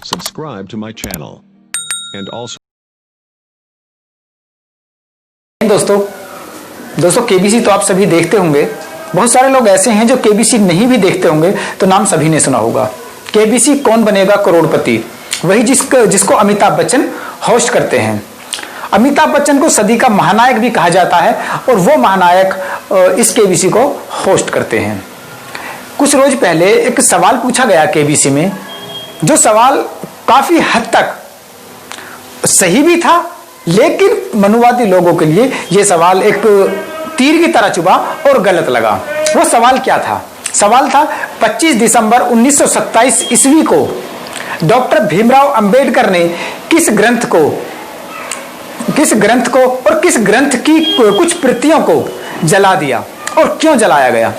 subscribe to my channel and also दोस्तों KBC तो आप सभी देखते होंगे। बहुत सारे लोग ऐसे हैं जो केबीसी नहीं भी देखते होंगे, तो नाम सभी ने सुना होगा। केबीसी कौन बनेगा करोड़पति, वही जिसको अमिताभ बच्चन होस्ट करते हैं। अमिताभ बच्चन को सदी का महानायक भी कहा जाता है और वो महानायक इस केबीसी को होस्ट करते हैं। कुछ रोज पहले एक सवाल पूछा गया केबीसी में, जो सवाल काफी हद तक सही भी था, लेकिन मनुवादी लोगों के लिए यह सवाल एक तीर की तरह चुभा और गलत लगा। वो सवाल क्या था? सवाल था 25 दिसंबर 1927 ईस्वी को डॉक्टर भीमराव अंबेडकर ने किस ग्रंथ को और किस ग्रंथ की कुछ प्रतियों को जला दिया और क्यों जलाया गया?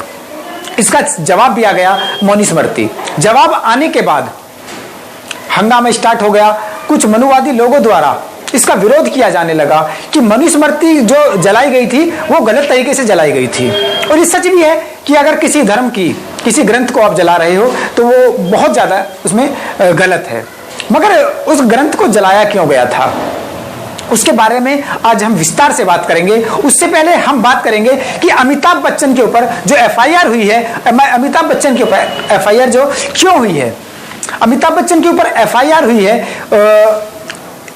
इसका जवाब दिया गया मनुस्मृति। जवाब आने के बाद हंगामा स्टार्ट हो गया। कुछ मनुवादी लोगों द्वारा इसका विरोध किया जाने लगा कि मनुस्मृति जो जलाई गई थी वो गलत तरीके से जलाई गई थी। और ये सच भी है कि अगर किसी धर्म की किसी ग्रंथ को आप जला रहे हो तो वो बहुत ज्यादा उसमें गलत है। मगर उस ग्रंथ को जलाया क्यों गया था, उसके बारे में आज हम विस्तार से बात करेंगे। उससे पहले हम बात करेंगे कि अमिताभ बच्चन के ऊपर जो एफआईआर हुई है, अमिताभ बच्चन के ऊपर एफआईआर जो क्यों हुई है। अमिताभ बच्चन के ऊपर एफआईआर हुई है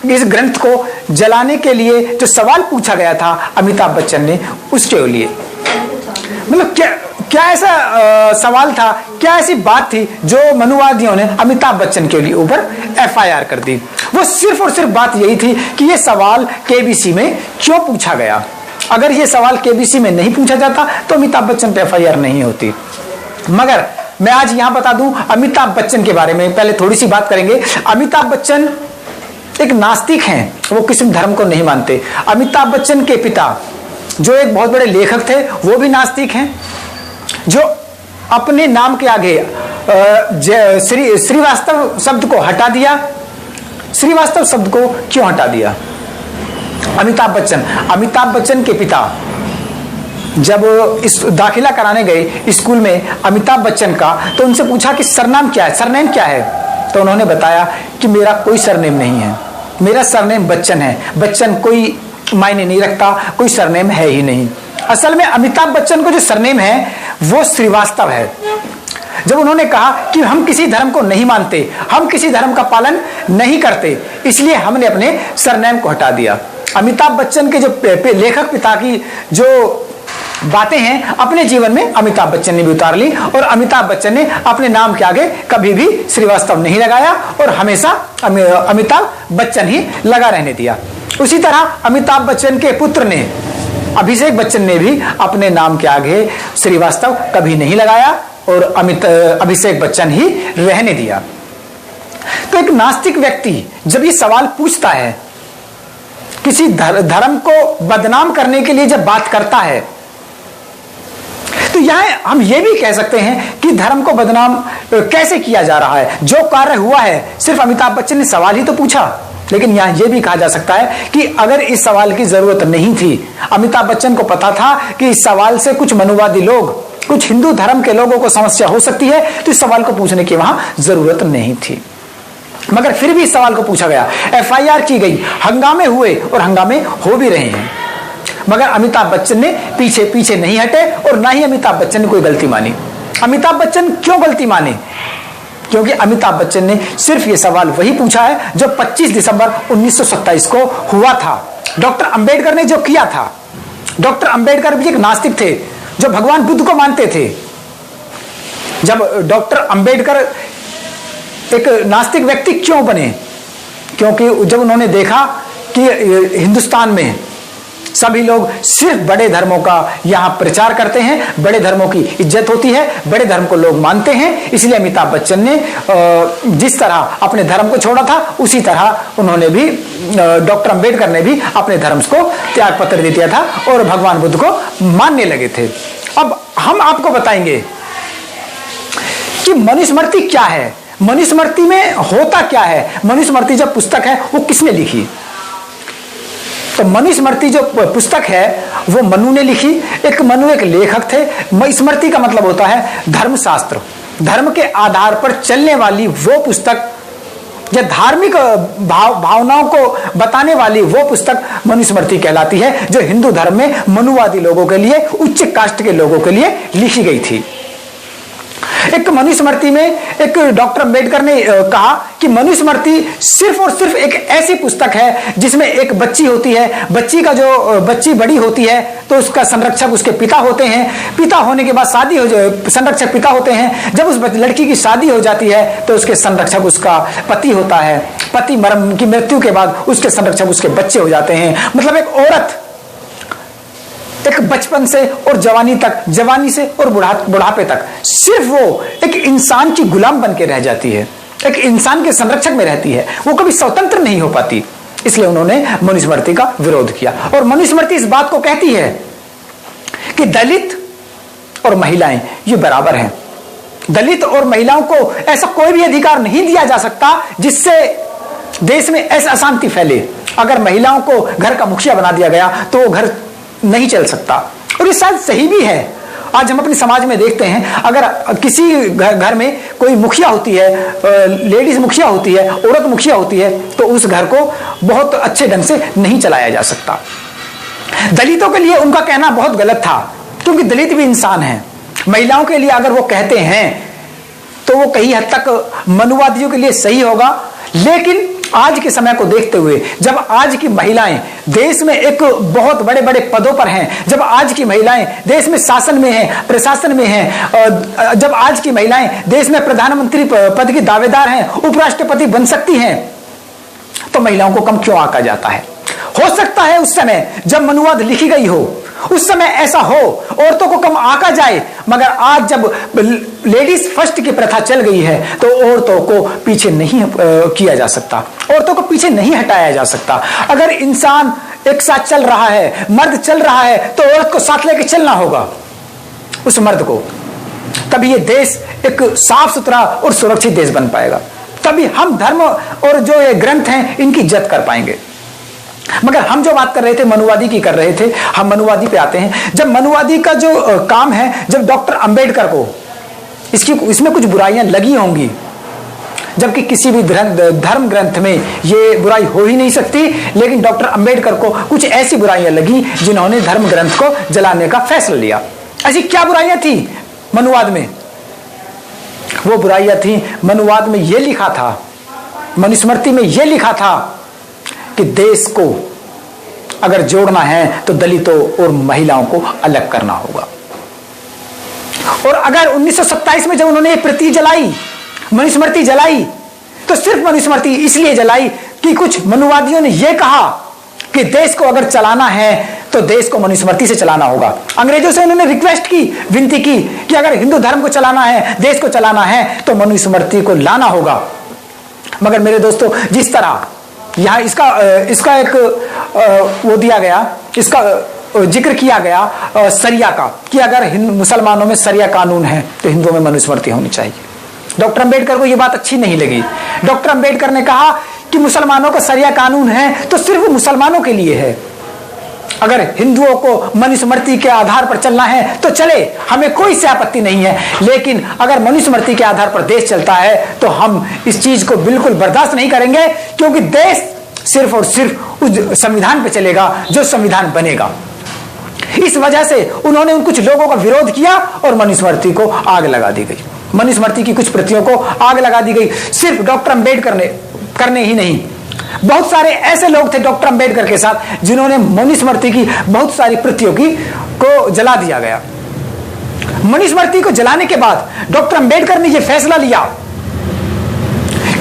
इस ग्रंथ को जलाने के लिए जो सवाल पूछा गया था अमिताभ बच्चन ने, उसके लिए मतलब क्या ऐसा सवाल था, क्या ऐसी बात थी जो मनुवादियों ने अमिताभ बच्चन के लिए ऊपर एफआईआर कर दी। वो सिर्फ और सिर्फ बात यही थी कि ये सवाल केबीसी में क्यों पूछा गया। अगर ये सवाल केबीसी में नहीं पूछा जाता तो अमिताभ बच्चन पे एफआईआर नहीं होती। मगर मैं आज यहां बता दूं अमिताभ बच्चन के बारे में पहले थोड़ी सी बात करेंगे। अमिताभ बच्चन एक नास्तिक हैं, वो किसी धर्म को नहीं मानते। अमिताभ बच्चन के पिता जो एक बहुत बड़े लेखक थे वो भी नास्तिक हैं, जो अपने नाम के आगे श्रीवास्तव शब्द को हटा दिया। श्रीवास्तव शब्द को क्यों हटा दिया? अमिताभ बच्चन के पिता जब इस दाखिला कराने गए स्कूल में अमिताभ बच्चन का, तो उनसे पूछा कि सरनेम क्या है। तो उन्होंने बताया कि मेरा कोई सरनेम नहीं है, मेरा सरनेम बच्चन है। बच्चन कोई मायने नहीं रखता, कोई सरनेम है ही नहीं। असल में अमिताभ बच्चन को जो सरनेम है वो श्रीवास्तव है। जब उन्होंने कहा कि हम किसी धर्म को नहीं मानते, हम किसी धर्म का पालन नहीं करते, इसलिए हमने अपने सरनेम को हटा दिया। अमिताभ बच्चन के जो लेखक पिता की जो बातें हैं अपने जीवन में अमिताभ बच्चन ने भी उतार ली, और अमिताभ बच्चन ने अपने नाम के आगे कभी भी श्रीवास्तव नहीं लगाया और हमेशा अमिताभ बच्चन ही लगा रहने दिया। उसी तरह अमिताभ बच्चन के पुत्र ने अभिषेक बच्चन ने भी अपने नाम के आगे श्रीवास्तव कभी नहीं लगाया और अभिषेक बच्चन ही रहने दिया। तो एक नास्तिक व्यक्ति जब ये सवाल पूछता है, किसी धर्म को बदनाम करने के लिए जब बात करता है, तो यहां हम ये भी कह सकते हैं कि धर्म को बदनाम कैसे किया जा रहा है। जो कार्य हुआ है सिर्फ अमिताभ बच्चन ने सवाल ही तो पूछा, लेकिन यहां यह भी कहा जा सकता है कि अगर इस सवाल की जरूरत नहीं थी, अमिताभ बच्चन को पता था कि इस सवाल से कुछ मनुवादी लोग, कुछ हिंदू धर्म के लोगों को समस्या हो सकती है, तो इस सवाल को पूछने की वहां जरूरत नहीं थी। मगर फिर भी इस सवाल को पूछा गया, एफआईआर की गई, हंगामे हुए और हंगामे हो भी रहे हैं, मगर अमिताभ बच्चन ने पीछे नहीं हटे और ना ही अमिताभ बच्चन ने कोई गलती मानी। अमिताभ बच्चन क्यों गलती माने? क्योंकि अमिताभ बच्चन ने सिर्फ ये सवाल वही पूछा है जो 25 दिसंबर 1927 को हुआ था। डॉक्टर अंबेडकर ने जो किया था, डॉक्टर अंबेडकर भी एक नास्तिक थे जो भगवान बुद्ध को मानते थे। जब डॉक्टर अंबेडकर एक नास्तिक व्यक्ति क्यों बने? क्योंकि जब उन्होंने देखा कि हिंदुस्तान में सभी लोग सिर्फ बड़े धर्मों का यहाँ प्रचार करते हैं, बड़े धर्मों की इज्जत होती है, बड़े धर्म को लोग मानते हैं, इसलिए अमिताभ बच्चन ने जिस तरह अपने धर्म को छोड़ा था, उसी तरह उन्होंने भी, डॉक्टर अंबेडकर ने भी अपने धर्म को त्याग पत्र दे दिया था और भगवान बुद्ध को मानने लगे थे। अब हम आपको बताएंगे कि मनुस्मृति क्या है, मनुस्मृति में होता क्या है। मनुस्मृति जो पुस्तक है वो किसने लिखी? तो मनुस्मृति जो पुस्तक है वो मनु ने लिखी। मनु एक लेखक थे। स्मृति का मतलब होता है धर्मशास्त्र, धर्म के आधार पर चलने वाली वो पुस्तक या धार्मिक भावनाओं को बताने वाली वो पुस्तक मनुस्मृति कहलाती है, जो हिंदू धर्म में मनुवादी लोगों के लिए, उच्च कास्ट के लोगों के लिए लिखी गई थी। एक मनुस्मृति में एक डॉक्टर अंबेडकर ने कहा कि मनुस्मृति सिर्फ और सिर्फ एक ऐसी पुस्तक है जिसमें एक बच्ची होती है, बच्ची बड़ी होती है तो उसका संरक्षक उसके पिता होते हैं, पिता होने के बाद शादी हो जाए, संरक्षक पिता होते हैं, जब उस लड़की की शादी हो जाती है तो उसके संरक्षक उसका पति होता है, पति मरण की मृत्यु के बाद उसके संरक्षक उसके बच्चे हो जाते हैं। मतलब एक औरत एक बचपन से और जवानी तक, जवानी से और बुढ़ापे तक सिर्फ वो एक इंसान की गुलाम बन के रह जाती है, एक इंसान के संरक्षक में रहती है, वो कभी स्वतंत्र नहीं हो पाती। इसलिए उन्होंने मनुस्मृति का विरोध किया। और मनुस्मृति इस बात को कहती है कि दलित और महिलाएं ये बराबर हैं। दलित और महिलाओं को ऐसा कोई भी अधिकार नहीं दिया जा सकता जिससे देश में ऐसा अशांति फैले। अगर महिलाओं को घर का मुखिया बना दिया गया तो वो घर नहीं चल सकता। और ये शायद सही भी है। आज हम अपने समाज में देखते हैं, अगर किसी घर में कोई मुखिया होती है, लेडीज मुखिया होती है, औरत मुखिया होती है, तो उस घर को बहुत अच्छे ढंग से नहीं चलाया जा सकता। दलितों के लिए उनका कहना बहुत गलत था, क्योंकि दलित भी इंसान हैं। महिलाओं के लिए अगर वो कहते हैं तो वो कहीं हद तक मनुवादियों के लिए सही होगा। लेकिन आज के समय को देखते हुए, जब आज की महिलाएं देश में एक बहुत बड़े बड़े पदों पर हैं, जब आज की महिलाएं देश में शासन में हैं, प्रशासन में हैं, जब आज की महिलाएं देश में प्रधानमंत्री पद की दावेदार हैं, उपराष्ट्रपति बन सकती हैं, तो महिलाओं को कम क्यों आंका जाता है? हो सकता है उस समय जब मनुवाद लिखी गई हो, उस समय ऐसा हो, औरतों को कम आंका जाए, मगर आज जब लेडीज फर्स्ट की प्रथा चल गई है तो औरतों को पीछे नहीं किया जा सकता, औरतों को पीछे नहीं हटाया जा सकता। अगर इंसान एक साथ चल रहा है, मर्द चल रहा है, तो औरत को साथ लेकर चलना होगा, उस मर्द को। तभी ये देश एक साफ सुथरा और सुरक्षित देश बन पाएगा। तभी हम धर्म और जो ये ग्रंथ हैं इनकी इज्जत कर पाएंगे। मगर हम जो बात कर रहे थे मनुवादी की कर रहे थे, हम मनुवादी पे आते हैं। जब मनुवादी का जो काम है, जब डॉक्टर अंबेडकर को इसमें कुछ बुराइयां लगी होंगी, जबकि किसी भी धर्म ग्रंथ में ये बुराई हो ही नहीं सकती, लेकिन डॉक्टर अंबेडकर को कुछ ऐसी बुराइयां लगी जिन्होंने धर्म ग्रंथ को जलाने का फैसला लिया। ऐसी क्या बुराइयां थी मनुवाद में? वो बुराइयां थी, मनुवाद में ये लिखा था, मनुस्मृति में ये लिखा था कि देश को अगर जोड़ना है तो दलितों और महिलाओं को अलग करना होगा। और अगर 1927 में जब उन्होंने ये प्रति जलाई, मनुस्मृति जलाई, तो सिर्फ मनुस्मृति इसलिए जलाई कि कुछ मनुवादियों ने यह कहा कि देश को अगर चलाना है तो देश को मनुस्मृति से चलाना होगा। अंग्रेजों से उन्होंने रिक्वेस्ट की, विनती की कि अगर हिंदू धर्म को चलाना है, देश को चलाना है, तो मनुस्मृति को लाना होगा। मगर मेरे दोस्तों, जिस तरह यहाँ इसका एक वो दिया गया, इसका जिक्र किया गया सरिया का, कि अगर मुसलमानों में सरिया कानून है तो हिंदुओं में मनुस्मृति होनी चाहिए। डॉक्टर अंबेडकर को ये बात अच्छी नहीं लगी। डॉक्टर अंबेडकर ने कहा कि मुसलमानों का सरिया कानून है तो सिर्फ मुसलमानों के लिए है। अगर हिंदुओं को मनुस्मृति के आधार पर चलना है तो चले, हमें कोई से आपत्ति नहीं है, लेकिन अगर मनुस्मृति के आधार पर देश चलता है तो हम इस चीज को बिल्कुल बर्दाश्त नहीं करेंगे, क्योंकि देश सिर्फ और सिर्फ उस संविधान पे चलेगा जो संविधान बनेगा। इस वजह से उन्होंने उन कुछ लोगों का विरोध किया और मनुस्मृति को आग लगा दी गई। मनुस्मृति की कुछ प्रतियों को आग लगा दी गई। सिर्फ डॉक्टर अंबेडकर ने करने ही नहीं, बहुत सारे ऐसे लोग थे डॉक्टर अंबेडकर के साथ जिन्होंने मनुस्मृति की बहुत सारी प्रतियों को जला दिया गया। मनुस्मृति को जलाने के बाद डॉक्टर अंबेडकर ने यह फैसला लिया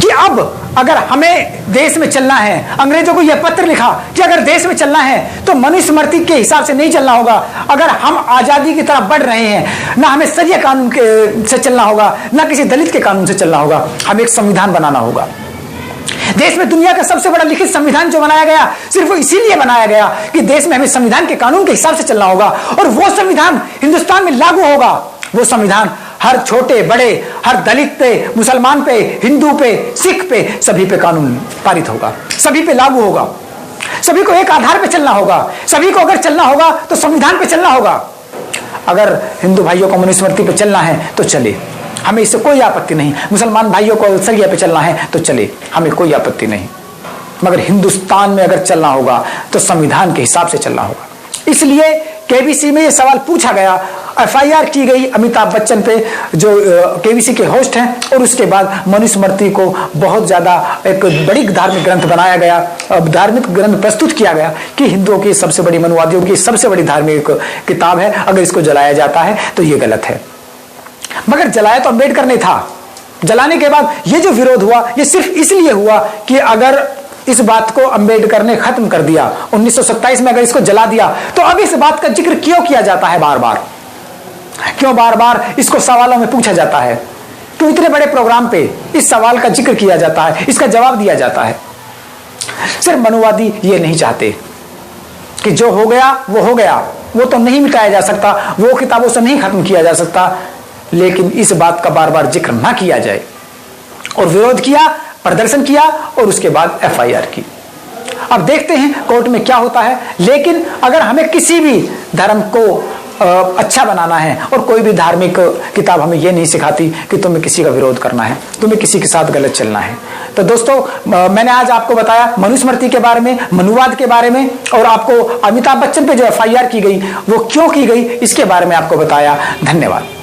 कि अब अगर हमें देश में चलना है, अंग्रेजों को यह पत्र लिखा कि अगर देश में चलना है तो मनुस्मृति के हिसाब से नहीं चलना होगा। अगर हम आजादी की तरफ बढ़ रहे हैं, ना हमें सरिया कानून से चलना होगा, ना किसी दलित के कानून से चलना होगा, हमें एक संविधान बनाना होगा। देश में दुनिया का सबसे बड़ा लिखित संविधान जो बनाया गया, सिर्फ इसीलिए बनाया गया कि देश में हमें संविधान के कानून के हिसाब से चलना होगा, और वो संविधान हिंदुस्तान में लागू होगा। वो संविधान हर छोटे बड़े, हर दलित पे, मुसलमान पे, हिंदू पे, सिख पे, सभी पे कानून पारित होगा, सभी पे लागू होगा। सभी को एक आधार पे चलना होगा। सभी को अगर चलना होगा तो संविधान पे चलना होगा। अगर हिंदू भाइयों को मनुस्मृति पे चलना है तो चले, हमें इससे कोई आपत्ति नहीं, मुसलमान भाइयों को सरिया पे चलना है तो चले, हमें कोई आपत्ति नहीं, मगर हिंदुस्तान में अगर चलना होगा तो संविधान के हिसाब से चलना होगा। इसलिए केबीसी में यह सवाल पूछा गया, एफआईआर की गई अमिताभ बच्चन पे जो केबीसी के होस्ट हैं, और उसके बाद मनुस्मृति को बहुत ज्यादा एक बड़ी धार्मिक ग्रंथ बनाया गया, धार्मिक ग्रंथ प्रस्तुत किया गया कि हिंदुओं की सबसे बड़ी, मनुवादियों की सबसे बड़ी धार्मिक किताब है, अगर इसको जलाया जाता है तो ये गलत है। मगर जलाया तो अम्बेडकर ने था। जलाने के बाद ये जो विरोध हुआ ये सिर्फ इसलिए हुआ कि अगर इस बात को अंबेडकर ने खत्म कर दिया 1927 में, अगर इसको जला दिया तो अब इस बात का जिक्र क्यों किया जाता है बार बार, क्यों बार बार इसको सवालों में पूछा जाता है, क्यों इतने बड़े प्रोग्राम पे इस सवाल का जिक्र किया जाता है, इसका जवाब दिया जाता है। सिर्फ मनुवादी ये नहीं चाहते कि जो हो गया वो हो गया, वो तो नहीं मिटाया जा सकता, वो किताबों से नहीं खत्म किया जा सकता, लेकिन इस बात का बार बार जिक्र ना किया जाए। और विरोध किया, प्रदर्शन किया और उसके बाद एफआईआर की। अब देखते हैं कोर्ट में क्या होता है। लेकिन अगर हमें किसी भी धर्म को अच्छा बनाना है, और कोई भी धार्मिक किताब हमें यह नहीं सिखाती कि तुम्हें किसी का विरोध करना है, तुम्हें किसी के साथ गलत चलना है। तो दोस्तों, मैंने आज आपको बताया मनुस्मृति के बारे में, मनुवाद के बारे में, और आपको अमिताभ बच्चन पे जो एफआईआर की गई वो क्यों की गई इसके बारे में आपको बताया। धन्यवाद।